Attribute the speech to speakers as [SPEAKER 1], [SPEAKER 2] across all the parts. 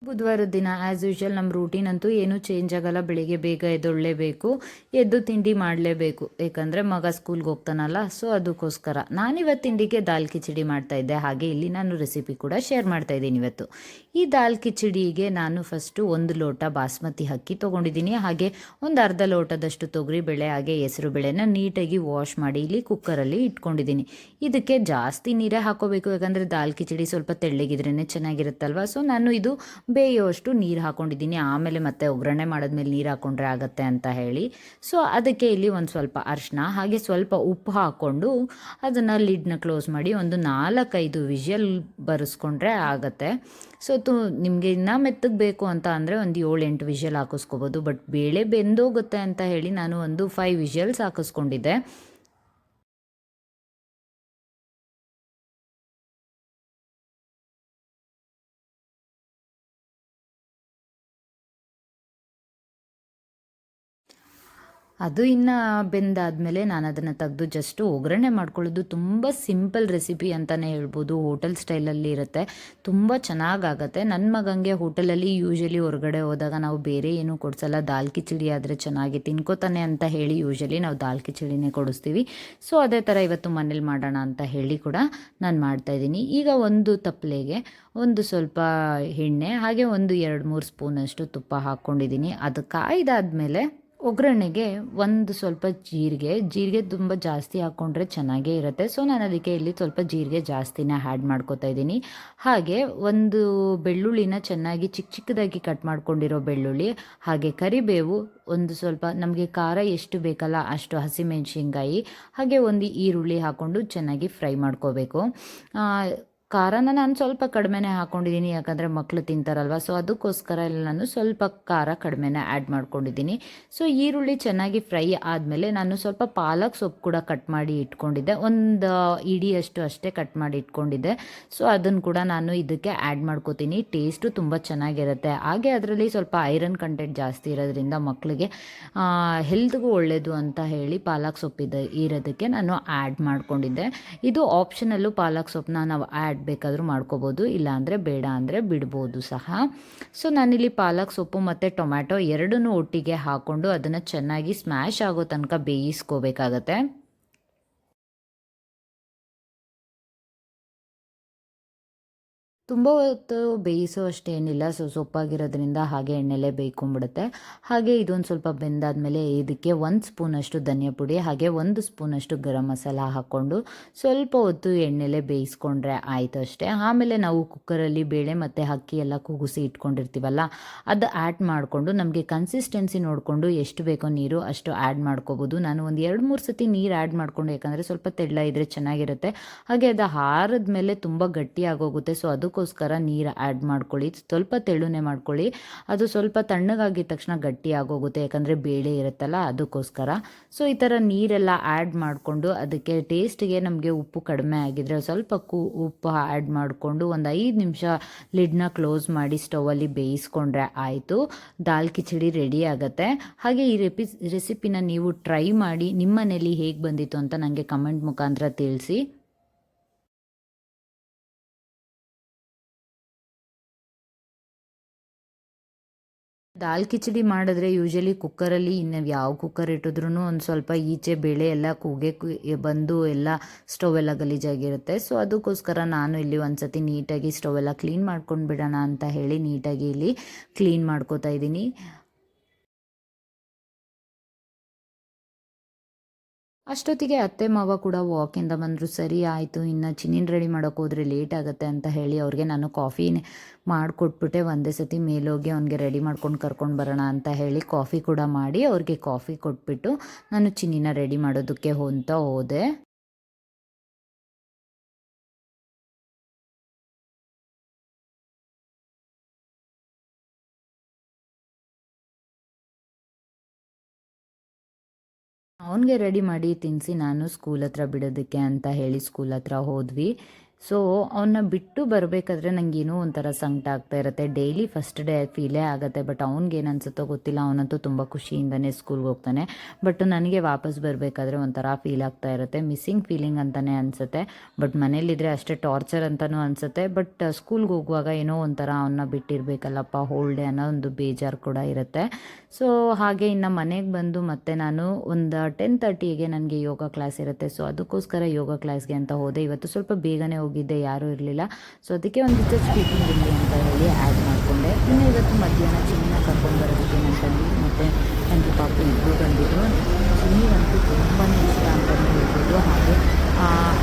[SPEAKER 1] ಬುಧವಾರದ ದಿನ as usual ನಮ್ಮ routine ಅಂತೂ ಏನೂ ಚೇಂಜ್ ಆಗಲ್ಲ. ಬೆಳಿಗ್ಗೆ ಬೇಗ ಎದ್ದೊಳ್ಳೇಬೇಕು, ಎದ್ದು ತಿಂಡಿ ಮಾಡಲೇಬೇಕು. ಏಕೆಂದರೆ ಮಗ ಸ್ಕೂಲ್ಗೆ ಹೋಗ್ತಾನಲ್ಲ, ಸೊ ಅದಕ್ಕೋಸ್ಕರ ನಾನಿವತ್ತು ತಿಂಡಿಗೆ ದಾಲ್ ಕಿಚಡಿ ಮಾಡ್ತಾಯಿದ್ದೆ. ಹಾಗೆ ಇಲ್ಲಿ ನಾನು ರೆಸಿಪಿ ಕೂಡ ಶೇರ್ ಮಾಡ್ತಾಯಿದ್ದೀನಿ ಇವತ್ತು. ಈ ದಾಲ್ ಕಿಚಡಿಗೆ ನಾನು ಫಸ್ಟು 1 ಲೋಟ ಬಾಸ್ಮತಿ ಅಕ್ಕಿ ತೊಗೊಂಡಿದ್ದೀನಿ. ಹಾಗೆ ಒಂದು ಅರ್ಧ ಲೋಟದಷ್ಟು ತೊಗರಿಬೇಳೆ ಹಾಗೆ ಹೆಸರು ಬೇಳೆನ ನೀಟಾಗಿ ವಾಶ್ ಮಾಡಿ ಇಲ್ಲಿ ಕುಕ್ಕರಲ್ಲಿ ಇಟ್ಕೊಂಡಿದ್ದೀನಿ. ಇದಕ್ಕೆ ಜಾಸ್ತಿ ನೀರೇ ಹಾಕೋಬೇಕು, ಯಾಕಂದರೆ ದಾಲ್ ಕಿಚಡಿ ಸ್ವಲ್ಪ ತೆಳ್ಳಗಿದ್ರೇ ಚೆನ್ನಾಗಿರುತ್ತಲ್ವ. ಸೊ ನಾನು ಇದು ಬೇಯುವಷ್ಟು ನೀರು ಹಾಕ್ಕೊಂಡಿದ್ದೀನಿ. ಆಮೇಲೆ ಮತ್ತೆ ಒಗ್ಗರಣೆ ಮಾಡಿದ್ಮೇಲೆ ನೀರು ಹಾಕ್ಕೊಂಡ್ರೆ ಆಗುತ್ತೆ ಅಂತ ಹೇಳಿ, ಸೊ ಅದಕ್ಕೆ ಇಲ್ಲಿ ಒಂದು ಸ್ವಲ್ಪ ಅರಿಶಿನ ಹಾಗೆ ಸ್ವಲ್ಪ ಉಪ್ಪು ಹಾಕ್ಕೊಂಡು ಅದನ್ನು ಲಿಡ್ನ ಕ್ಲೋಸ್ ಮಾಡಿ ಒಂದು 4-5 ವಿಷಲ್ ಬರೆಸ್ಕೊಂಡ್ರೆ ಆಗುತ್ತೆ. ಸೊ ನಿಮಗೆ ಇನ್ನೂ ಮೆತ್ತಗೆ ಬೇಕು ಅಂತ ಅಂದರೆ ಒಂದು 7-8 ವಿಷಲ್ ಹಾಕಿಸ್ಕೋಬೋದು. ಬಟ್ ಬೇಳೆ ಬೆಂದೋಗುತ್ತೆ ಅಂತ ಹೇಳಿ ನಾನು ಒಂದು 5 ವಿಷಲ್ಸ್ ಹಾಕಿಸ್ಕೊಂಡಿದ್ದೆ. ಅದು ಇನ್ನು ಬೆಂದಾದಮೇಲೆ ನಾನು ಅದನ್ನು ತೆಗೆದು ಜಸ್ಟು ಒಗ್ಗರಣೆ ಮಾಡ್ಕೊಳ್ಳೋದು. ತುಂಬ ಸಿಂಪಲ್ ರೆಸಿಪಿ ಅಂತಲೇ ಹೇಳ್ಬೋದು. ಹೋಟೆಲ್ ಸ್ಟೈಲಲ್ಲಿ ಇರುತ್ತೆ, ತುಂಬ ಚೆನ್ನಾಗಾಗತ್ತೆ. ನನ್ನ ಮಗನಿಗೆ ಹೋಟೆಲಲ್ಲಿ ಯೂಶ್ವಲಿ ಹೊರಗಡೆ ಹೋದಾಗ ನಾವು ಬೇರೆ ಏನೂ ಕೊಡಿಸಲ್ಲ, ದಾಲ್ ಕಿಚಡಿ ಆದರೆ ಚೆನ್ನಾಗಿ ತಿನ್ಕೋತಾನೆ ಅಂತ ಹೇಳಿ ಯೂಶ್ವಲಿ ನಾವು ದಾಲ್ ಕಿಚಡಿನೇ ಕೊಡಿಸ್ತೀವಿ. ಸೊ ಅದೇ ಥರ ಇವತ್ತು ಮನೇಲಿ ಮಾಡೋಣ ಅಂತ ಹೇಳಿ ಕೂಡ ನಾನು ಮಾಡ್ತಾಯಿದ್ದೀನಿ. ಈಗ ಒಂದು ತಪ್ಪಲೆಗೆ ಒಂದು ಸ್ವಲ್ಪ ಎಣ್ಣೆ ಹಾಗೆ ಒಂದು 2-3 ಸ್ಪೂನಷ್ಟು ತುಪ್ಪ ಹಾಕ್ಕೊಂಡಿದ್ದೀನಿ. ಅದು ಕಾಯ್ದಾದ್ಮೇಲೆ ಒಗ್ಗರಣೆಗೆ ಒಂದು ಸ್ವಲ್ಪ ಜೀರಿಗೆ ತುಂಬ ಜಾಸ್ತಿ ಹಾಕ್ಕೊಂಡ್ರೆ ಚೆನ್ನಾಗೇ ಇರುತ್ತೆ. ಸೊ ನಾನು ಅದಕ್ಕೆ ಇಲ್ಲಿ ಸ್ವಲ್ಪ ಜೀರಿಗೆ ಜಾಸ್ತಿನೇ ಆ್ಯಡ್ ಮಾಡ್ಕೊತಾ ಇದ್ದೀನಿ. ಹಾಗೆ ಒಂದು ಬೆಳ್ಳುಳ್ಳಿನ ಚೆನ್ನಾಗಿ ಚಿಕ್ಕ ಚಿಕ್ಕದಾಗಿ ಕಟ್ ಮಾಡ್ಕೊಂಡಿರೋ ಬೆಳ್ಳುಳ್ಳಿ, ಹಾಗೆ ಕರಿಬೇವು, ಒಂದು ಸ್ವಲ್ಪ ನಮಗೆ ಖಾರ ಎಷ್ಟು ಬೇಕಲ್ಲ ಅಷ್ಟು ಹಸಿಮೆಣಸಿನ್ಕಾಯಿ, ಹಾಗೆ ಒಂದು ಈರುಳ್ಳಿ ಹಾಕ್ಕೊಂಡು ಚೆನ್ನಾಗಿ ಫ್ರೈ ಮಾಡ್ಕೋಬೇಕು. ಖಾರನ ನಾನು ಸ್ವಲ್ಪ ಕಡಿಮೆನೇ ಹಾಕ್ಕೊಂಡಿದ್ದೀನಿ, ಯಾಕಂದರೆ ಮಕ್ಕಳು ತಿಂತಾರಲ್ವ. ಸೊ ಅದಕ್ಕೋಸ್ಕರ ಎಲ್ಲ ನಾನು ಸ್ವಲ್ಪ ಖಾರ ಕಡಿಮೆನೇ ಆ್ಯಡ್ ಮಾಡ್ಕೊಂಡಿದ್ದೀನಿ. ಸೊ ಈರುಳ್ಳಿ ಚೆನ್ನಾಗಿ ಫ್ರೈ ಆದಮೇಲೆ ನಾನು ಸ್ವಲ್ಪ ಪಾಲಕ್ ಸೊಪ್ಪು ಕೂಡ ಕಟ್ ಮಾಡಿ ಇಟ್ಕೊಂಡಿದ್ದೆ, ಒಂದು ಇಡಿಯಷ್ಟು ಅಷ್ಟೇ ಕಟ್ ಮಾಡಿ ಇಟ್ಕೊಂಡಿದ್ದೆ. ಸೊ ಅದನ್ನು ಕೂಡ ನಾನು ಇದಕ್ಕೆ ಆ್ಯಡ್ ಮಾಡ್ಕೋತೀನಿ. ಟೇಸ್ಟು ತುಂಬ ಚೆನ್ನಾಗಿರುತ್ತೆ. ಹಾಗೆ ಅದರಲ್ಲಿ ಸ್ವಲ್ಪ ಐರನ್ ಕಂಟೆಂಟ್ ಜಾಸ್ತಿ ಇರೋದ್ರಿಂದ ಮಕ್ಕಳಿಗೆ ಹೆಲ್ತ್ಗೂ ಒಳ್ಳೆಯದು ಅಂತ ಹೇಳಿ ಪಾಲಕ್ ಸೊಪ್ಪಿದೆ ಇರೋದಕ್ಕೆ ನಾನು ಆ್ಯಡ್ ಮಾಡ್ಕೊಂಡಿದ್ದೆ. ಇದು ಆಪ್ಷನಲ್ಲು, ಪಾಲಕ್ ಸೊಪ್ಪನ್ನ ನಾವು ಆ್ಯಡ್ ಬೇಕಾದರೂ ಮಾಡ್ಕೋಬೋದು, ಇಲ್ಲಾಂದರೆ ಬೇಡ ಅಂದರೆ ಬಿಡ್ಬೋದು ಸಹ. ಸೊ ನಾನಿಲ್ಲಿ ಪಾಲಕ್ ಸೊಪ್ಪು ಮತ್ತು ಟೊಮ್ಯಾಟೊ ಎರಡನ್ನೂ ಒಟ್ಟಿಗೆ ಹಾಕ್ಕೊಂಡು ಅದನ್ನು ಚೆನ್ನಾಗಿ ಸ್ಮ್ಯಾಶ್ ಆಗೋ ತನಕ ಬೇಯಿಸ್ಕೋಬೇಕಾಗತ್ತೆ. ತುಂಬ ಹೊತ್ತು ಬೇಯಿಸೋ ಅಷ್ಟೇನಿಲ್ಲ. ಸೊ ಸೊಪ್ಪಾಗಿರೋದ್ರಿಂದ ಹಾಗೆ ಎಣ್ಣೆಲೇ ಬೇಯ್ಕೊಂಬಿಡುತ್ತೆ. ಹಾಗೆ ಇದೊಂದು ಸ್ವಲ್ಪ ಬೆಂದಾದಮೇಲೆ ಇದಕ್ಕೆ 1 ಸ್ಪೂನಷ್ಟು ಧನಿಯಾ ಪುಡಿ ಹಾಗೆ 1 ಸ್ಪೂನಷ್ಟು ಗರಂ ಮಸಾಲ ಹಾಕ್ಕೊಂಡು ಸ್ವಲ್ಪ ಹೊತ್ತು ಎಣ್ಣೆಲೇ ಬೇಯಿಸ್ಕೊಂಡ್ರೆ ಆಯಿತು ಅಷ್ಟೇ. ಆಮೇಲೆ ನಾವು ಕುಕ್ಕರಲ್ಲಿ ಬೇಳೆ ಮತ್ತು ಅಕ್ಕಿ ಎಲ್ಲ ಕೂಗಿಸಿ ಇಟ್ಕೊಂಡಿರ್ತೀವಲ್ಲ, ಅದು ಆ್ಯಡ್ ಮಾಡಿಕೊಂಡು ನಮಗೆ ಕನ್ಸಿಸ್ಟೆನ್ಸಿ ನೋಡಿಕೊಂಡು ಎಷ್ಟು ಬೇಕೋ ನೀರು ಅಷ್ಟು ಆ್ಯಡ್ ಮಾಡ್ಕೋಬೋದು. ನಾನು ಒಂದು 2-3 ಸತಿ ನೀರು ಆ್ಯಡ್ ಮಾಡಿಕೊಂಡು, ಯಾಕಂದರೆ ಸ್ವಲ್ಪ ತೆಳ್ಳ ಇದ್ದರೆ ಚೆನ್ನಾಗಿರುತ್ತೆ. ಹಾಗೆ ಅದು ಆರಿದ ಮೇಲೆ ತುಂಬ ಗಟ್ಟಿಯಾಗೋಗುತ್ತೆ. ಸೊ ಅದಕ್ಕೋಸ್ಕರ ನೀರು ಆ್ಯಡ್ ಮಾಡ್ಕೊಳ್ಳಿ, ಸ್ವಲ್ಪ ತೆಳುನೇ ಮಾಡ್ಕೊಳ್ಳಿ. ಅದು ಸ್ವಲ್ಪ ತಣ್ಣಗಾಗಿದ ತಕ್ಷಣ ಗಟ್ಟಿ ಆಗೋಗುತ್ತೆ, ಯಾಕಂದರೆ ಬೇಳೆ ಇರುತ್ತಲ್ಲ ಅದಕ್ಕೋಸ್ಕರ. ಸೊ ಈ ಥರ ನೀರೆಲ್ಲ ಆ್ಯಡ್ ಮಾಡಿಕೊಂಡು ಅದಕ್ಕೆ ಟೇಸ್ಟಿಗೆ ನಮಗೆ ಉಪ್ಪು ಕಡಿಮೆ ಆಗಿದ್ರೆ ಸ್ವಲ್ಪ ಉಪ್ಪು ಆ್ಯಡ್ ಮಾಡಿಕೊಂಡು ಒಂದು 5 ನಿಮಿಷ ಲಿಡ್ನ ಕ್ಲೋಸ್ ಮಾಡಿ ಸ್ಟವಲ್ಲಿ ಬೇಯಿಸ್ಕೊಂಡ್ರೆ ಆಯಿತು, ದಾಲ್ ಕಿಚಡಿ ರೆಡಿ ಆಗುತ್ತೆ. ಹಾಗೆ ಈ ರೆಸಿಪಿನ ನೀವು ಟ್ರೈ ಮಾಡಿ ನಿಮ್ಮ ಮನೇಲಿ ಹೇಗೆ ಬಂದಿತ್ತು ಅಂತ ನನಗೆ ಕಮೆಂಟ್ ಮುಖಾಂತರ ತಿಳಿಸಿ. ದಾಲ್ ಕಿಚಡಿ ಮಾಡಿದ್ರೆ ಯೂಶಲಿ ಕುಕ್ಕರಲ್ಲಿ ಇನ್ನು ಯಾವ ಕುಕ್ಕರ್ ಇಟ್ಟಿದ್ರೂ ಒಂದು ಸ್ವಲ್ಪ ಈಚೆ ಬೇಳೆ ಎಲ್ಲ ಬಂದು ಎಲ್ಲ ಸ್ಟವ್ ಎಲ್ಲ ಗಲೀಜಾಗಿರುತ್ತೆ. ಸೊ ಅದಕ್ಕೋಸ್ಕರ ನಾನು ಇಲ್ಲಿ ಒಂದು ಸತಿ ನೀಟಾಗಿ ಸ್ಟವ್ ಎಲ್ಲ ಕ್ಲೀನ್ ಮಾಡ್ಕೊಂಡು ಬಿಡೋಣ ಅಂತ ಹೇಳಿ ನೀಟಾಗಿ ಇಲ್ಲಿ ಕ್ಲೀನ್ ಮಾಡ್ಕೋತಾ ಇದ್ದೀನಿ. ಅಷ್ಟೊತ್ತಿಗೆ ಅತ್ತೆ ಮಾವ ಕೂಡ ವಾಕಿಂದ ಬಂದರು. ಸರಿ ಆಯಿತು, ಇನ್ನು ಚಿನ್ನಿನ ರೆಡಿ ಮಾಡೋಕೆ ಹೋದರೆ ಲೇಟ್ ಆಗುತ್ತೆ ಅಂತ ಹೇಳಿ ಅವ್ರಿಗೆ ನಾನು ಕಾಫಿ ಮಾಡಿಕೊಟ್ಬಿಟ್ಟೆ. ಒಂದೇ ಸತಿ ಮೇಲೋಗಿ ಅವ್ನಿಗೆ ರೆಡಿ ಮಾಡ್ಕೊಂಡು ಕರ್ಕೊಂಡು ಬರೋಣ ಅಂತ ಹೇಳಿ ಕಾಫಿ ಕೂಡ ಮಾಡಿ ಅವ್ರಿಗೆ ಕಾಫಿ ಕೊಟ್ಬಿಟ್ಟು ನಾನು ಚಿನ್ನಿನ ರೆಡಿ ಮಾಡೋದಕ್ಕೆ ಅಂತ ಹೋದೆ. ಅವನಿಗೆ ರೆಡಿ ಮಾಡಿ ತಿನ್ನಿಸಿ ನಾನು ಸ್ಕೂಲ್ ಹತ್ರ ಬಿಡೋದಕ್ಕೆ ಅಂತ ಹೇಳಿ ಸ್ಕೂಲ್ ಹತ್ರ ಹೋದ್ವಿ. ಸೊ ಅವನ್ನ ಬಿಟ್ಟು ಬರಬೇಕಾದ್ರೆ ನನಗೇನೋ ಒಂಥರ ಸಂಕಟ ಆಗ್ತಾ ಇರುತ್ತೆ. ಡೈಲಿ ಫಸ್ಟ್ ಡೇ ಫೀಲೇ ಆಗುತ್ತೆ, ಬಟ್ ಅವ್ನಿಗೇನು ಅನಿಸುತ್ತೋ ಗೊತ್ತಿಲ್ಲ, ಅವನಂತೂ ತುಂಬ ಖುಷಿಯಿಂದನೇ ಸ್ಕೂಲ್ಗೆ ಹೋಗ್ತಾನೆ. ಬಟ್ ನನಗೆ ವಾಪಸ್ ಬರಬೇಕಾದ್ರೆ ಒಂಥರ ಫೀಲ್ ಆಗ್ತಾ ಇರುತ್ತೆ, ಮಿಸ್ಸಿಂಗ್ ಫೀಲಿಂಗ್ ಅಂತಲೇ ಅನಿಸುತ್ತೆ. ಬಟ್ ಮನೇಲಿದ್ದರೆ ಅಷ್ಟೇ ಟಾರ್ಚರ್ ಅಂತಲೂ ಅನಿಸುತ್ತೆ, ಬಟ್ ಸ್ಕೂಲ್ಗೆ ಹೋಗುವಾಗ ಏನೋ ಒಂಥರ ಅವನ್ನ ಬಿಟ್ಟಿರಬೇಕಲ್ಲಪ್ಪ ಹೋಲ್ ಡೇ ಅನ್ನೋ ಒಂದು ಬೇಜಾರು ಕೂಡ ಇರುತ್ತೆ. ಸೊ ಹಾಗೆ ಇನ್ನು ಮನೆಗೆ ಬಂದು ಮತ್ತೆ ನಾನು ಒಂದು 10:30ಗೆ ನನಗೆ ಯೋಗ ಕ್ಲಾಸ್ ಇರುತ್ತೆ. ಸೊ ಅದಕ್ಕೋಸ್ಕರ ಯೋಗ ಕ್ಲಾಸ್ಗೆ ಅಂತ ಹೋದೆ. ಇವತ್ತು ಸ್ವಲ್ಪ ಬೇಗನೆ ಹೋಗಿದ್ದೆ, ಯಾರೂ ಇರಲಿಲ್ಲ. ಸೊ ಅದಕ್ಕೆ ಒಂದು ಜಸ್ಟ್ ಸ್ಪೀಕಿಂಗ್ ಇರಲಿ ಅಂತ ಹೇಳಿ ಆ್ಯಡ್ ಮಾಡಿಕೊಂಡೆ. ಇನ್ನು ಇವತ್ತು ಮಧ್ಯಾಹ್ನ ಚಿನ್ನ ಕರ್ಕೊಂಡು ಬರೋದಕ್ಕೆ ನನ್ನ ತಂಗಿ ಮತ್ತು ತಂಗಿ ಪಾಪು ಇಬ್ಬರು ಬಂದಿದ್ದರು. ಚಿನ್ನಿಗಂತೂ ತುಂಬಾ ಇಷ್ಟ ಅಂತಲೇ ಹೇಳ್ಬೋದು. ಹಾಗೆ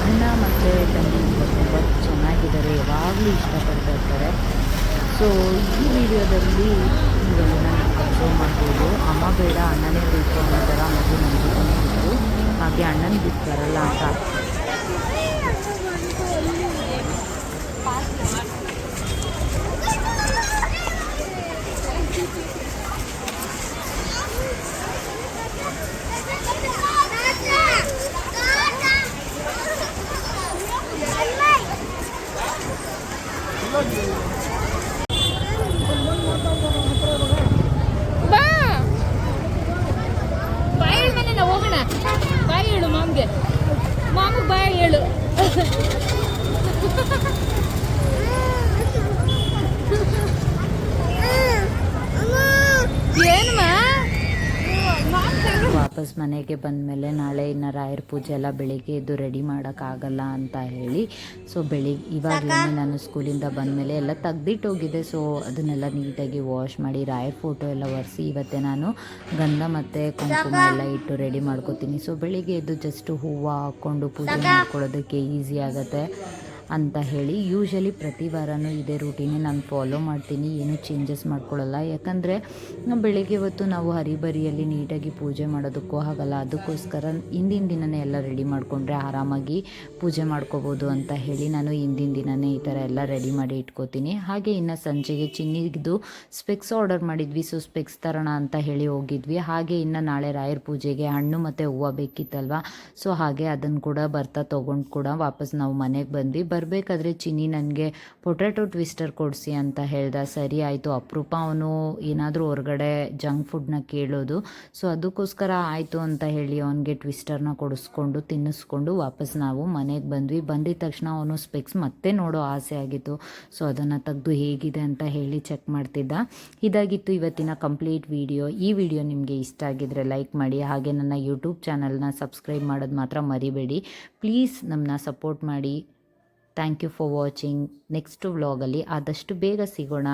[SPEAKER 1] ಅಣ್ಣ ಮತ್ತು ತಂಗಿ ತುಂಬ ಚೆನ್ನಾಗಿದ್ದಾರೆ, ಯಾವಾಗಲೂ ಇಷ್ಟಪಡ್ತಾ ಇರ್ತಾರೆ. ಸೊ ಈ ವಿಡಿಯೋದಲ್ಲಿ ನೀವೆಲ್ಲ ಅಬ್ಸರ್ವ್ ಮಾಡ್ಬೋದು, ಅಮ್ಮ ಬೇಡ ಅಣ್ಣನೇ ಬೇಕು ಅನ್ನೋ ಥರ ಮಗು ನನಗೆ ಇತ್ತು. ಹಾಗೆ ಅಣ್ಣನ ಬಿಟ್ಟು ಬರಲ್ಲ ಅಂತ
[SPEAKER 2] ಬಾಯ್ ಹೇಳು.
[SPEAKER 1] ವಾಪಸ್ ಮನೆಗೆ ಬಂದಮೇಲೆ ನಾಳೆ ಇನ್ನು ರಾಯರ ಪೂಜೆ ಎಲ್ಲ ಬೆಳಿಗ್ಗೆ ಎದ್ದು ರೆಡಿ ಮಾಡೋಕ್ಕಾಗಲ್ಲ ಅಂತ ಹೇಳಿ, ಸೊ ಇವಾಗಲೇ ನಾನು ಸ್ಕೂಲಿಂದ ಬಂದಮೇಲೆ ಎಲ್ಲ ತೆಗ್ದಿಟ್ಟೋಗಿದೆ. ಸೊ ಅದನ್ನೆಲ್ಲ ನೀಟಾಗಿ ವಾಶ್ ಮಾಡಿ ರಾಯರ ಫೋಟೋ ಎಲ್ಲ ಒರೆಸಿ ಇವತ್ತೇ ನಾನು ಗಂಧ ಮತ್ತು ಕುಂಕುಮ ಎಲ್ಲ ಇಟ್ಟು ರೆಡಿ ಮಾಡ್ಕೋತೀನಿ. ಸೊ ಬೆಳಿಗ್ಗೆ ಎದ್ದು ಜಸ್ಟ್ ಹೂವು ಹಾಕ್ಕೊಂಡು ಪೂಜೆ ಮಾಡ್ಕೊಳ್ಳೋದಕ್ಕೆ ಈಸಿ ಆಗುತ್ತೆ ಅಂತ ಹೇಳಿ ಯೂಶಲಿ ಪ್ರತಿ ವಾರನೂ ಇದೇ ರೂಟೀನೇ ನಾನು ಫಾಲೋ ಮಾಡ್ತೀನಿ, ಏನೂ ಚೇಂಜಸ್ ಮಾಡ್ಕೊಳ್ಳಲ್ಲ. ಯಾಕಂದರೆ ಬೆಳಿಗ್ಗೆ ಹೊತ್ತು ನಾವು ಹರಿಬರಿಯಲ್ಲಿ ನೀಟಾಗಿ ಪೂಜೆ ಮಾಡೋದಕ್ಕೂ ಆಗಲ್ಲ. ಅದಕ್ಕೋಸ್ಕರ ಹಿಂದಿನ ದಿನವೇ ಎಲ್ಲ ರೆಡಿ ಮಾಡಿಕೊಂಡ್ರೆ ಆರಾಮಾಗಿ ಪೂಜೆ ಮಾಡ್ಕೋಬೋದು ಅಂತ ಹೇಳಿ ನಾನು ಹಿಂದಿನ ದಿನವೇ ಈ ಥರ ಎಲ್ಲ ರೆಡಿ ಮಾಡಿ ಇಟ್ಕೋತೀನಿ. ಹಾಗೆ ಇನ್ನು ಸಂಜೆಗೆ ಚಿನ್ನಿದು ಸ್ಪೆಕ್ಸ್ ಆರ್ಡರ್ ಮಾಡಿದ್ವಿ. ಸೊ ಸ್ಪೆಕ್ಸ್ ತರೋಣ ಅಂತ ಹೇಳಿ ಹೋಗಿದ್ವಿ. ಹಾಗೆ ಇನ್ನು ನಾಳೆ ರಾಯರ ಪೂಜೆಗೆ ಹಣ್ಣು ಮತ್ತು ಹೂವು ಬೇಕಿತ್ತಲ್ವ, ಸೊ ಹಾಗೆ ಅದನ್ನು ಕೂಡ ಬರ್ತಾ ತೊಗೊಂಡು ಕೂಡ ವಾಪಸ್ ನಾವು ಮನೆಗೆ ಬಂದ್ವಿ. ಬರಬೇಕಾದ್ರೆ ಚಿನ್ನಿ ನನಗೆ ಪೊಟ್ಯಾಟೊ ಟ್ವಿಸ್ಟರ್ ಕೊಡಿಸಿ ಅಂತ ಹೇಳ್ದ. ಸರಿ ಆಯಿತು, ಅಪರೂಪ ಅವನು ಏನಾದರೂ ಹೊರಗಡೆ ಜಂಕ್ ಫುಡ್ನ ಕೇಳೋದು. ಸೊ ಅದಕ್ಕೋಸ್ಕರ ಆಯಿತು ಅಂತ ಹೇಳಿ ಅವನಿಗೆ ಟ್ವಿಸ್ಟರ್ನ ಕೊಡಿಸ್ಕೊಂಡು ತಿನ್ನಿಸ್ಕೊಂಡು ವಾಪಸ್ ನಾವು ಮನೆಗೆ ಬಂದ್ವಿ. ಬಂದಿದ ತಕ್ಷಣ ಅವನು ಸ್ಪೆಕ್ಸ್ ಮತ್ತೆ ನೋಡೋ ಆಸೆ ಆಗಿತ್ತು. ಸೊ ಅದನ್ನು ತೆಗೆದು ಹೇಗಿದೆ ಅಂತ ಹೇಳಿ ಚೆಕ್ ಮಾಡ್ತಿದ್ದ. ಇದಾಗಿತ್ತು ಇವತ್ತಿನ ಕಂಪ್ಲೀಟ್ ವಿಡಿಯೋ. ಈ ವಿಡಿಯೋ ನಿಮಗೆ ಇಷ್ಟ ಆಗಿದ್ರೆ ಲೈಕ್ ಮಾಡಿ, ಹಾಗೆ ನನ್ನ ಯೂಟ್ಯೂಬ್ ಚಾನಲ್ನ ಸಬ್ಸ್ಕ್ರೈಬ್ ಮಾಡೋದು ಮಾತ್ರ ಮರಿಬೇಡಿ. ಪ್ಲೀಸ್ ನಮ್ಮನ್ನ ಸಪೋರ್ಟ್ ಮಾಡಿ. Thank you for watching. Next ವ್ಲಾಗಲ್ಲಿ ಆದಷ್ಟು ಬೇಗ ಸಿಗೋಣ.